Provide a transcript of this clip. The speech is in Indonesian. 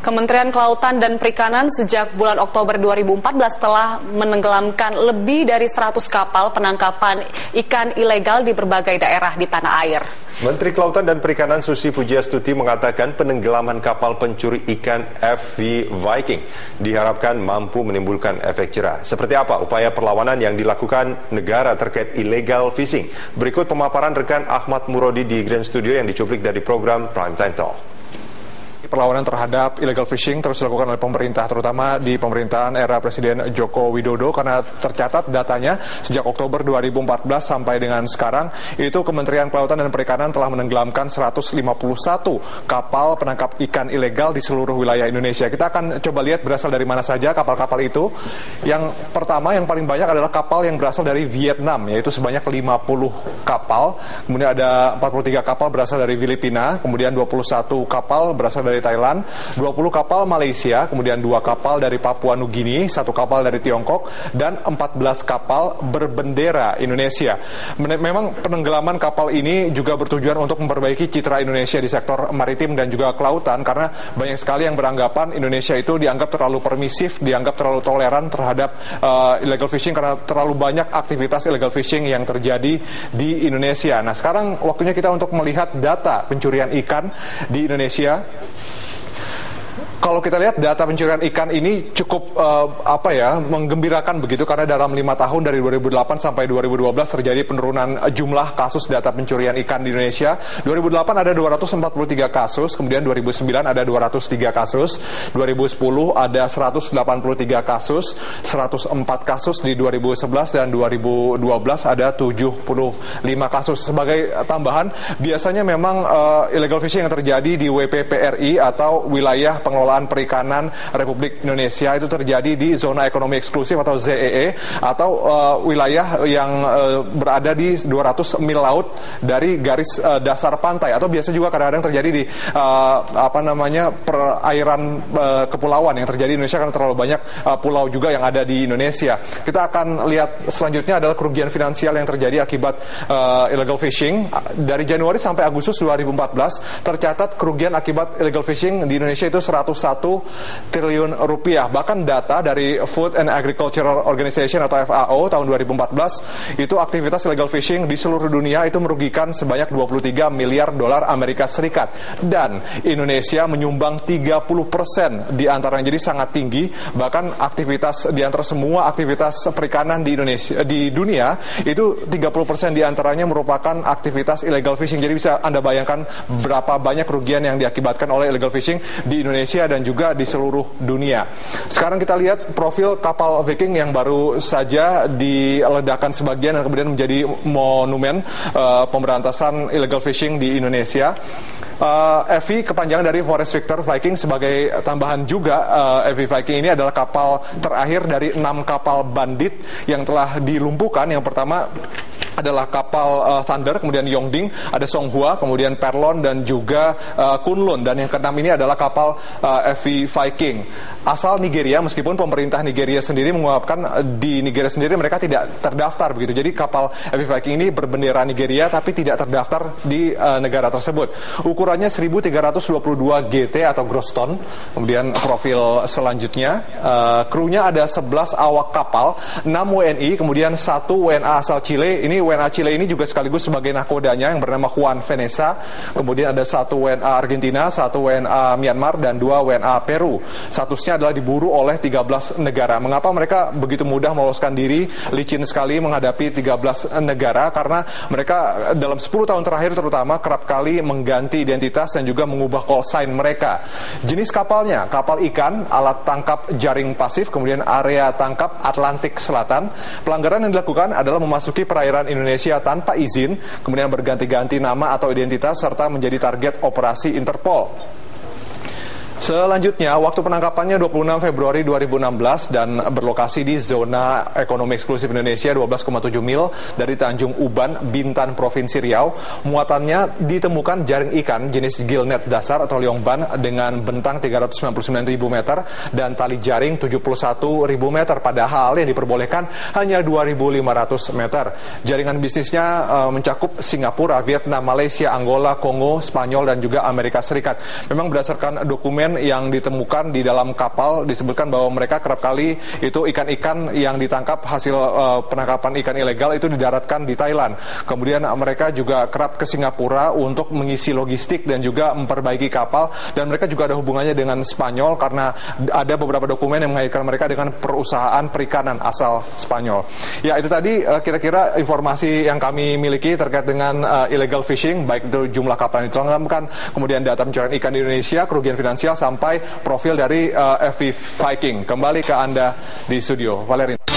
Kementerian Kelautan dan Perikanan sejak bulan Oktober 2014 telah menenggelamkan lebih dari 100 kapal penangkapan ikan ilegal di berbagai daerah di tanah air. Menteri Kelautan dan Perikanan Susi Pujiastuti mengatakan penenggelaman kapal pencuri ikan FV Viking diharapkan mampu menimbulkan efek jera. Seperti apa upaya perlawanan yang dilakukan negara terkait illegal fishing? Berikut pemaparan rekan Ahmad Murodi di Grand Studio yang dicuplik dari program Prime Time Talk. Perlawanan terhadap illegal fishing terus dilakukan oleh pemerintah, terutama di pemerintahan era Presiden Joko Widodo, karena tercatat datanya sejak Oktober 2014 sampai dengan sekarang, itu Kementerian Kelautan dan Perikanan telah menenggelamkan 151 kapal penangkap ikan ilegal di seluruh wilayah Indonesia. Kita akan coba lihat berasal dari mana saja kapal-kapal itu. Yang pertama, yang paling banyak adalah kapal yang berasal dari Vietnam, yaitu sebanyak 50 kapal. Kemudian ada 43 kapal berasal dari Filipina, kemudian 21 kapal berasal dari Thailand, 20 kapal Malaysia, kemudian 2 kapal dari Papua Nugini, 1 kapal dari Tiongkok, dan 14 kapal berbendera Indonesia. Memang penenggelaman kapal ini juga bertujuan untuk memperbaiki citra Indonesia di sektor maritim dan juga kelautan, karena banyak sekali yang beranggapan Indonesia itu dianggap terlalu permisif, dianggap terlalu toleran terhadap illegal fishing karena terlalu banyak aktivitas illegal fishing yang terjadi di Indonesia. Nah, sekarang waktunya kita untuk melihat data pencurian ikan di Indonesia. Kalau kita lihat data pencurian ikan ini cukup menggembirakan begitu, karena dalam 5 tahun dari 2008 sampai 2012 terjadi penurunan jumlah kasus data pencurian ikan di Indonesia. 2008 ada 243 kasus, kemudian 2009 ada 203 kasus, 2010 ada 183 kasus, 104 kasus di 2011 dan 2012 ada 75 kasus. Sebagai tambahan, biasanya memang illegal fishing yang terjadi di WPPRI atau wilayah pengelolaan perikanan Republik Indonesia itu terjadi di zona ekonomi eksklusif atau ZEE, atau wilayah yang berada di 200 mil laut dari garis dasar pantai, atau biasa juga kadang-kadang terjadi di perairan kepulauan yang terjadi di Indonesia, karena terlalu banyak pulau juga yang ada di Indonesia. Kita akan lihat selanjutnya adalah kerugian finansial yang terjadi akibat illegal fishing. Dari Januari sampai Agustus 2014 tercatat kerugian akibat illegal fishing di Indonesia itu 101 triliun rupiah. Bahkan data dari Food and Agricultural Organization atau FAO tahun 2014 itu aktivitas illegal fishing di seluruh dunia itu merugikan sebanyak 23 miliar dolar Amerika Serikat, dan Indonesia menyumbang 30% di antaranya, jadi sangat tinggi. Bahkan aktivitas di antara semua aktivitas perikanan di Indonesia, di dunia itu 30% di antaranya merupakan aktivitas illegal fishing. Jadi bisa Anda bayangkan berapa banyak kerugian yang diakibatkan oleh illegal fishing di Indonesia dan juga di seluruh dunia. Sekarang kita lihat profil kapal Viking yang baru saja diledakkan sebagian dan kemudian menjadi monumen pemberantasan illegal fishing di Indonesia. FV kepanjangan dari Forest Victor Viking. Sebagai tambahan juga, FV Viking ini adalah kapal terakhir dari 6 kapal bandit yang telah dilumpuhkan. Yang pertama adalah kapal Thunder, kemudian Yongding, ada Songhua, kemudian Perlon dan juga Kunlun, dan yang keenam ini adalah kapal FV Viking asal Nigeria, meskipun pemerintah Nigeria sendiri mengungkapkan di Nigeria sendiri mereka tidak terdaftar begitu. Jadi kapal FV Viking ini berbendera Nigeria tapi tidak terdaftar di negara tersebut. Ukurannya 1322 GT atau gross ton. Kemudian profil selanjutnya, krunya ada 11 awak kapal, 6 WNI, kemudian 1 WNA asal Chile. Ini WNA Chile ini juga sekaligus sebagai nakodanya yang bernama Juan Veneza. Kemudian ada 1 WNA Argentina, 1 WNA Myanmar, dan 2 WNA Peru. Statusnya adalah diburu oleh 13 negara. Mengapa mereka begitu mudah meloloskan diri, licin sekali menghadapi 13 negara? Karena mereka dalam 10 tahun terakhir terutama kerap kali mengganti identitas dan juga mengubah call sign mereka. Jenis kapalnya, kapal ikan, alat tangkap jaring pasif, kemudian area tangkap Atlantik Selatan. Pelanggaran yang dilakukan adalah memasuki perairan Indonesia tanpa izin, kemudian berganti-ganti nama atau identitas, serta menjadi target operasi Interpol. Selanjutnya, waktu penangkapannya 26 Februari 2016 dan berlokasi di zona ekonomi eksklusif Indonesia 12,7 mil dari Tanjung Uban, Bintan, Provinsi Riau. Muatannya ditemukan jaring ikan jenis gillnet dasar atau liongban dengan bentang 399.000 meter dan tali jaring 71.000 meter. Padahal yang diperbolehkan hanya 2.500 meter. Jaringan bisnisnya mencakup Singapura, Vietnam, Malaysia, Angola, Kongo, Spanyol, dan juga Amerika Serikat. Memang berdasarkan dokumen dokumen yang ditemukan di dalam kapal disebutkan bahwa mereka kerap kali itu ikan-ikan yang ditangkap hasil penangkapan ikan ilegal itu didaratkan di Thailand. Kemudian mereka juga kerap ke Singapura untuk mengisi logistik dan juga memperbaiki kapal, dan mereka juga ada hubungannya dengan Spanyol karena ada beberapa dokumen yang mengaitkan mereka dengan perusahaan perikanan asal Spanyol. Ya, itu tadi kira-kira informasi yang kami miliki terkait dengan illegal fishing, baik itu jumlah kapal yang ditenggelamkan, kemudian data pencurian ikan di Indonesia, kerugian finansial, sampai profil dari FV Viking. Kembali ke Anda di studio, Valerin.